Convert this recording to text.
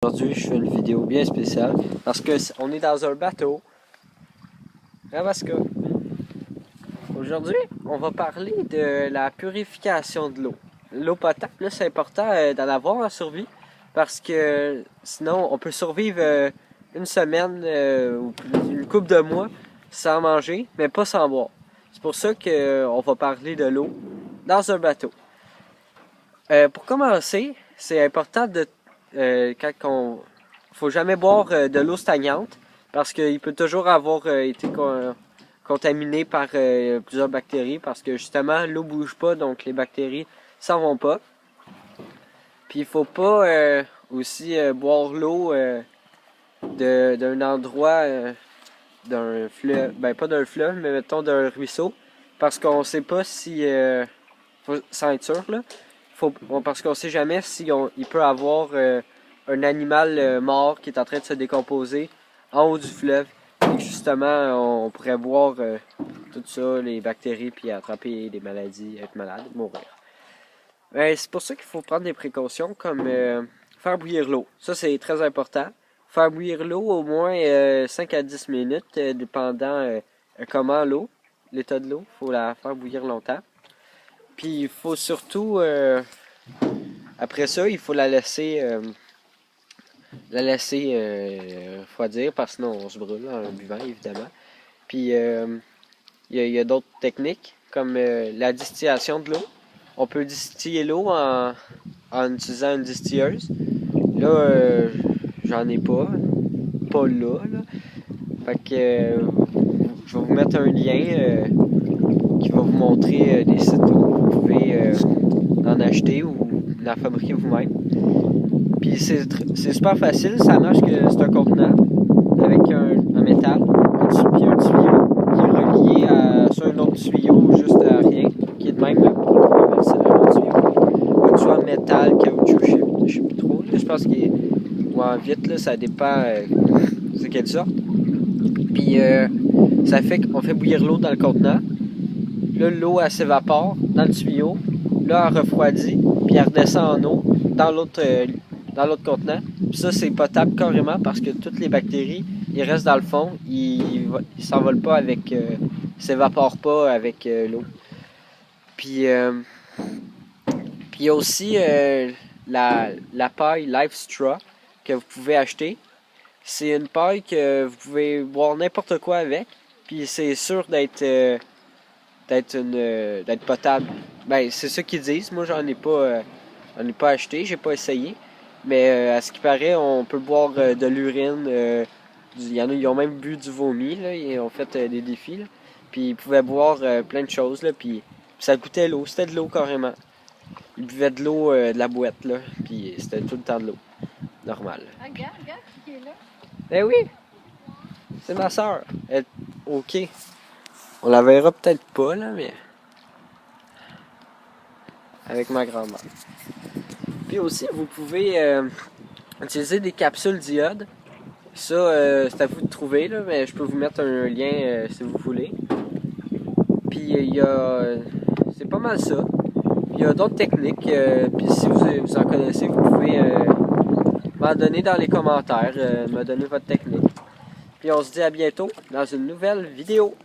Aujourd'hui, je fais une vidéo bien spéciale parce que on est dans un bateau. Ramasca. Aujourd'hui, on va parler de la purification de l'eau. L'eau potable, là, c'est important d'en avoir en survie parce que sinon, on peut survivre une semaine ou une couple de mois sans manger, mais pas sans boire. C'est pour ça qu'on va parler de l'eau dans un bateau. Pour commencer, c'est important de faut jamais boire de l'eau stagnante parce qu'il peut toujours avoir été contaminé par plusieurs bactéries parce que justement l'eau bouge pas donc les bactéries s'en vont pas. Puis il faut pas aussi boire l'eau d'un endroit d'un fleuve, ben pas d'un fleuve mais mettons d'un ruisseau parce qu'on sait pas si sans être sûr là. Parce qu'on sait jamais si il peut avoir un animal mort qui est en train de se décomposer en haut du fleuve. Et justement, on pourrait boire tout ça, les bactéries, puis attraper des maladies, être malade, mourir. C'est pour ça qu'il faut prendre des précautions comme faire bouillir l'eau. Ça, c'est très important. Faire bouillir l'eau au moins 5 à 10 minutes, dépendant comment l'état de l'eau. Il faut la faire bouillir longtemps. Puis il faut surtout, après ça, il faut la laisser refroidir parce que sinon on se brûle en buvant évidemment. Puis il y a d'autres techniques comme la distillation de l'eau. On peut distiller l'eau en utilisant une distilleuse. Là, j'en ai pas là. Fait que je vais vous mettre un lien qui va vous montrer des sites où vous pouvez en acheter ou en fabriquer vous-même. Puis c'est super facile, ça marche que c'est un contenant avec un métal, puis un tuyau qui est relié sur un autre tuyau juste à rien, qui est de même pour verser dans l'autre tuyau. Soit en métal, caoutchouc, je sais plus trop, là, je pense qu'il est ou en vitre, là, ça dépend de quelle sorte. Puis ça fait qu'on fait bouillir l'eau dans le contenant. Là, l'eau, elle s'évapore dans le tuyau. Là, elle refroidit, puis elle redescend en eau dans l'autre contenant. Puis ça, c'est potable carrément parce que toutes les bactéries, ils restent dans le fond. Ils s'envolent pas avec... ils s'évaporent pas avec l'eau. Puis il y a aussi la paille Life Straw que vous pouvez acheter. C'est une paille que vous pouvez boire n'importe quoi avec. Puis c'est sûr d'être potable. Ben, c'est ça qu'ils disent. Moi, j'en ai pas acheté, j'ai pas essayé. Mais à ce qui paraît, on peut boire de l'urine. Il y en a, ils ont même bu du vomi, là. Ils ont fait des défis, là. Puis ils pouvaient boire plein de choses, là. Puis ça goûtait l'eau. C'était de l'eau carrément. Ils buvaient de l'eau de la boîte, là. Puis c'était tout le temps de l'eau. Normal. Regarde qui est là. Ben oui! C'est ma soeur. Ok. On la verra peut-être pas, là, mais... avec ma grand-mère. Puis aussi, vous pouvez utiliser des capsules d'iode. Ça, c'est à vous de trouver, là, mais je peux vous mettre un lien si vous voulez. Puis il y a... c'est pas mal ça. Puis il y a d'autres techniques. Puis si vous en connaissez, vous pouvez m'en donner dans les commentaires. Me donner votre technique. Puis on se dit à bientôt dans une nouvelle vidéo.